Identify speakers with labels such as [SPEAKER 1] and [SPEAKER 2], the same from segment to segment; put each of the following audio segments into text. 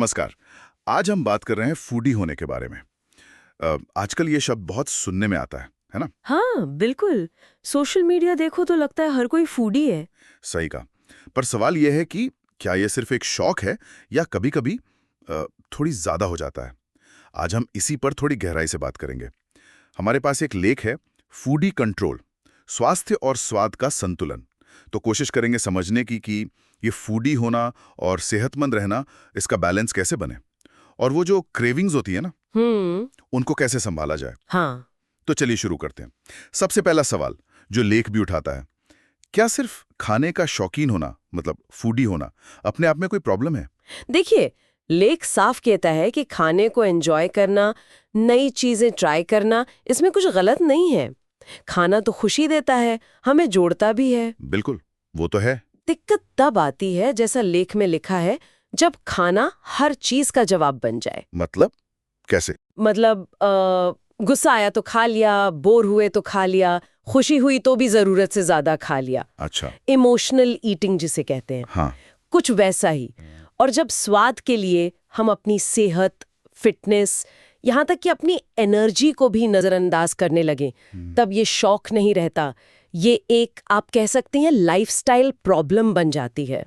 [SPEAKER 1] नमस्कार। आज हम बात कर रहे हैं फूडी होने के बारे में। आजकल ये शब्द बहुत सुनने में आता है ना?
[SPEAKER 2] हाँ बिल्कुल। सोशल मीडिया देखो तो लगता है हर कोई फूडी है।
[SPEAKER 1] सही कहा। पर सवाल ये है कि क्या ये सिर्फ एक शौक है या कभी-कभी थोड़ी ज्यादा हो जाता है? आज हम इसी पर थोड़ी गहराई से बात करेंगे। हमारे पास एक लेख है, फूडी कंट्रोल, स्वास्थ्य और स्वाद का संतुलन। तो कोशिश करेंगे समझने की कि ये फूडी होना और सेहतमंद रहना, इसका बैलेंस कैसे बने, और वो जो क्रेविंग्स होती है ना, उनको कैसे संभाला जाए।
[SPEAKER 2] हाँ।
[SPEAKER 1] तो चलिए शुरू करते हैं। सबसे पहला सवाल जो लेख भी उठाता है, क्या सिर्फ खाने का शौकीन होना, मतलब फूडी होना, अपने आप में कोई प्रॉब्लम है?
[SPEAKER 2] देखिए, लेख साफ कहता है कि खाने को एंजॉय करना, नई चीजें ट्राई करना, इसमें कुछ गलत नहीं है। खाना तो खुशी देता है, हमें जोड़ता भी है।
[SPEAKER 1] बिल्कुल, वो तो है।
[SPEAKER 2] दिक्कत तब आती है, जैसा लेख में लिखा है, जब खाना हर चीज का जवाब बन जाए।
[SPEAKER 1] मतलब कैसे?
[SPEAKER 2] मतलब गुस्सा आया तो खा लिया, बोर हुए तो खा लिया, खुशी हुई तो भी जरूरत से ज्यादा खा लिया।
[SPEAKER 1] अच्छा।
[SPEAKER 2] इमोशनल ईटिंग जिसे कहते हैं।
[SPEAKER 1] हाँ।
[SPEAKER 2] कुछ वैसा ही। और जब स्वाद के लिए हम अपनी सेहत, फिटनेस, यहाँ तक कि अपनी एनर्जी को भी नजरअंदाज करने लगे, तब ये शौक नहीं रहता, ये एक, आप कह सकते हैं, लाइफस्टाइल प्रॉब्लम बन जाती है।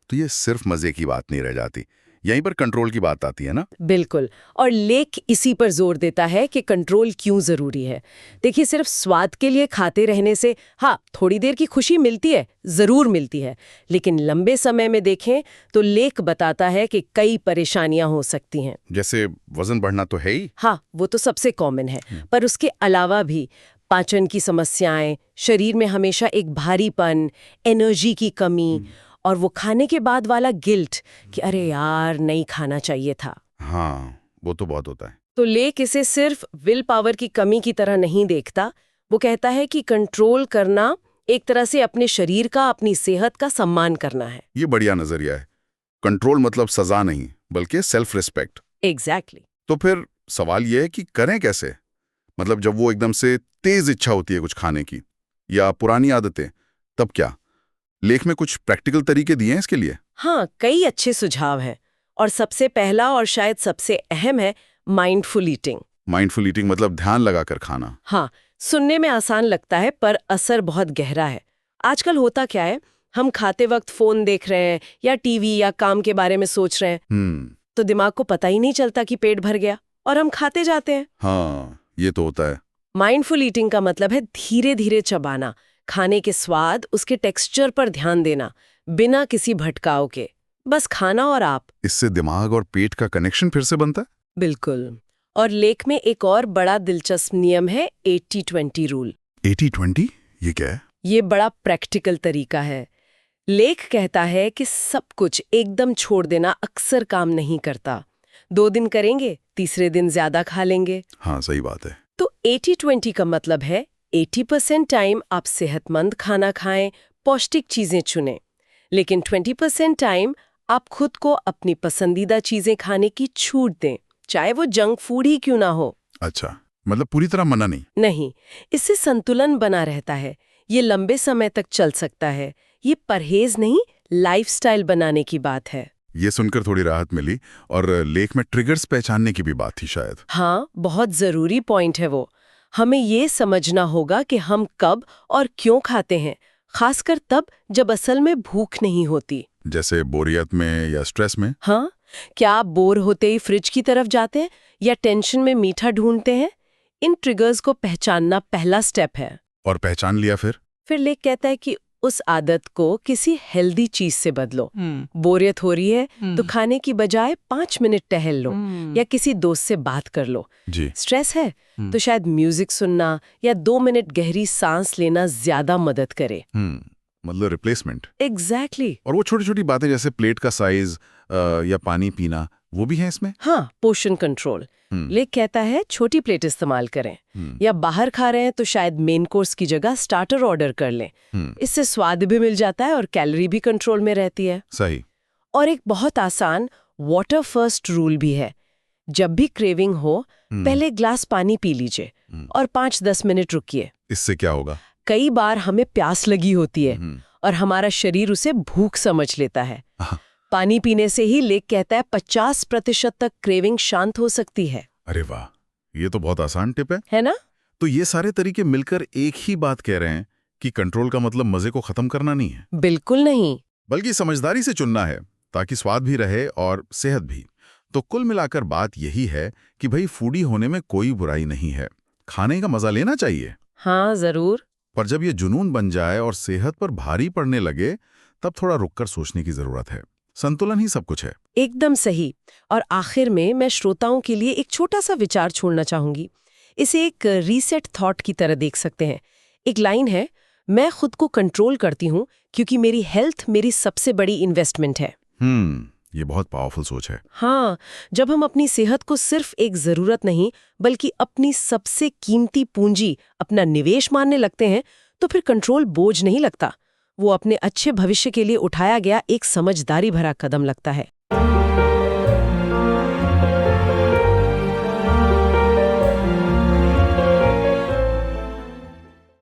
[SPEAKER 1] तो ये सिर्फ मजे की बात नहीं रह जाती, यहीं पर कंट्रोल की बात आती है ना?
[SPEAKER 2] बिल्कुल। और लेख इसी पर जोर देता है कि कंट्रोल क्यों जरूरी है। देखिए, सिर्फ स्वाद के लिए खाते रहने से हाँ थोड़ी देर की खुशी मिलती है, जरूर मिलती है, लेकिन लंबे समय में देखें तो लेख बताता है कि कई परेशानियां हो सकती हैं।
[SPEAKER 1] जैसे वजन बढ़ना तो है ही।
[SPEAKER 2] हाँ, वो तो सबसे कॉमन है, पर उसके अलावा भी पाचन की समस्याएं, शरीर में हमेशा एक भारीपन, एनर्जी की कमी, और वो खाने के बाद वाला गिल्ट कि अरे यार नहीं खाना चाहिए था।
[SPEAKER 1] हाँ, वो तो बहुत होता है।
[SPEAKER 2] तो लेख इसे सिर्फ विल पावर की कमी की तरह नहीं देखता। वो कहता है कि कंट्रोल करना एक तरह से अपने शरीर का, अपनी सेहत का सम्मान करना है।
[SPEAKER 1] ये बढ़िया नजरिया है। कंट्रोल मतलब सजा नहीं, बल्कि सेल्फ रिस्पेक्ट।
[SPEAKER 2] एग्जैक्टली।
[SPEAKER 1] तो फिर सवाल ये है कि करें कैसे? मतलब जब वो एकदम से तेज इच्छा होती है कुछ खाने की, या पुरानी आदतें, तब क्या? लेख में कुछ प्रैक्टिकल तरीके दिए हैं इसके लिए?
[SPEAKER 2] हाँ, कई अच्छे सुझाव हैं। और सबसे पहला और शायद सबसे अहम है माइंडफुल ईटिंग।
[SPEAKER 1] माइंडफुल ईटिंग मतलब ध्यान लगाकर खाना।
[SPEAKER 2] हाँ, सुनने में आसान लगता है पर असर बहुत गहरा है। आजकल होता क्या है, हम खाते वक्त फोन देख रहे हैं या टीवी या काम के बारे में सोच रहे हैं, तो दिमाग को पता ही नहीं चलता कि पेट भर गया और हम खाते जाते हैं।
[SPEAKER 1] हाँ, ये तो होता है।
[SPEAKER 2] माइंडफुल ईटिंग का मतलब है धीरे धीरे चबाना, खाने के स्वाद, उसके टेक्सचर पर ध्यान देना, बिना किसी भटकाव के, बस खाना और आप।
[SPEAKER 1] इससे दिमाग और पेट का कनेक्शन फिर से बनता है।
[SPEAKER 2] बिल्कुल। और लेख में एक और बड़ा दिलचस्प नियम है, 80-20 रूल।
[SPEAKER 1] 80-20 ये क्या है?
[SPEAKER 2] ये बड़ा प्रैक्टिकल तरीका है। लेख कहता है कि सब कुछ एकदम छोड़ देना अक्सर काम नहीं करता। 2 दिन करेंगे, तीसरे दिन ज्यादा खा लेंगे।
[SPEAKER 1] हाँ, सही बात है।
[SPEAKER 2] तो 80-20 का मतलब है 80% टाइम आप सेहतमंद खाना खाएं, पौष्टिक चीजें चुनें, लेकिन 20% टाइम आप खुद को अपनी पसंदीदा चीजें खाने की छूट दें, चाहे वो जंक फूड ही क्यों ना हो।
[SPEAKER 1] अच्छा, मतलब पूरी तरह मना नहीं?
[SPEAKER 2] नहीं, इससे संतुलन बना रहता है। ये लंबे समय तक चल सकता है। ये परहेज नहीं, लाइफस्टाइल बनाने की बात है।
[SPEAKER 1] ये सुनकर थोड़ी राहत मिली। और लेख में ट्रिगर्स पहचानने की भी बात थी शायद।
[SPEAKER 2] हाँ, बहुत जरूरी पॉइंट है वो। हमें ये समझना होगा कि हम कब और क्यों खाते हैं, खासकर तब जब असल में भूख नहीं होती।
[SPEAKER 1] जैसे बोरियत में या स्ट्रेस में।
[SPEAKER 2] हाँ, क्या आप बोर होते ही फ्रिज की तरफ जाते हैं या टेंशन में मीठा ढूंढते हैं? इन ट्रिगर्स को पहचानना पहला स्टेप है।
[SPEAKER 1] और पहचान लिया फिर
[SPEAKER 2] लेख कहता है कि उस आदत को किसी हेल्दी चीज से बदलो। बोरियत हो रही है तो खाने की बजाय 5 मिनट टहल लो या किसी दोस्त से बात कर लो।
[SPEAKER 1] जी।
[SPEAKER 2] स्ट्रेस है तो शायद म्यूजिक सुनना या 2 मिनट गहरी सांस लेना ज्यादा मदद करे।
[SPEAKER 1] मतलब रिप्लेसमेंट।
[SPEAKER 2] एग्जैक्टली।
[SPEAKER 1] और वो छोटी छोटी बातें जैसे प्लेट का साइज या पानी पीना, वो भी है इसमें?
[SPEAKER 2] हाँ, पोर्शन कंट्रोल। लेख कहता है छोटी प्लेट इस्तेमाल करें, या बाहर खा रहे हैं तो शायद मेन कोर्स की जगह स्टार्टर ऑर्डर कर लें। इससे स्वाद भी मिल जाता है और कैलोरी भी कंट्रोल में रहती है।
[SPEAKER 1] सही।
[SPEAKER 2] और एक बहुत आसान वाटर फर्स्ट रूल भी है। जब भी क्रेविंग हो, पहले ग्लास पानी पी लीजिए और 5-10 मिनट रुकिए।
[SPEAKER 1] इससे क्या होगा?
[SPEAKER 2] कई बार हमें प्यास लगी होती है और हमारा शरीर उसे भूख समझ लेता है। पानी पीने से ही लेख कहता है 50% तक क्रेविंग शांत हो सकती है।
[SPEAKER 1] अरे वाह, ये तो बहुत आसान टिप
[SPEAKER 2] है ना?
[SPEAKER 1] तो ये सारे तरीके मिलकर एक ही बात कह रहे हैं कि कंट्रोल का मतलब मजे को खत्म करना नहीं है,
[SPEAKER 2] बिल्कुल नहीं।
[SPEAKER 1] बल्कि समझदारी से चुनना है, ताकि स्वाद भी रहे और सेहत भी। तो कुल मिलाकर बात यही है कि भाई फूडी होने में कोई बुराई नहीं है, खाने का मजा लेना चाहिए।
[SPEAKER 2] हाँ, जरूर।
[SPEAKER 1] पर जब ये जुनून बन जाए और सेहत पर भारी पड़ने लगे, तब थोड़ा रुककर सोचने की जरूरत है। संतुलन ही सब कुछ है।
[SPEAKER 2] एकदम सही। और आखिर में मैं श्रोताओं के लिए एक छोटा सा विचार छोड़ना चाहूंगी। इसे एक रीसेट थॉट की तरह देख सकते हैं। एक लाइन है, मैं खुद को कंट्रोल करती हूँ क्योंकि मेरी हेल्थ मेरी सबसे बड़ी इन्वेस्टमेंट है।
[SPEAKER 1] ये बहुत पावरफुल सोच है।
[SPEAKER 2] हाँ, जब हम अपनी सेहत को सिर्फ एक जरूरत नहीं बल्कि अपनी सबसे कीमती पूंजी, अपना निवेश मानने लगते हैं, तो फिर कंट्रोल बोझ नहीं लगता। वो अपने अच्छे भविष्य के लिए उठाया गया एक समझदारी भरा कदम लगता है।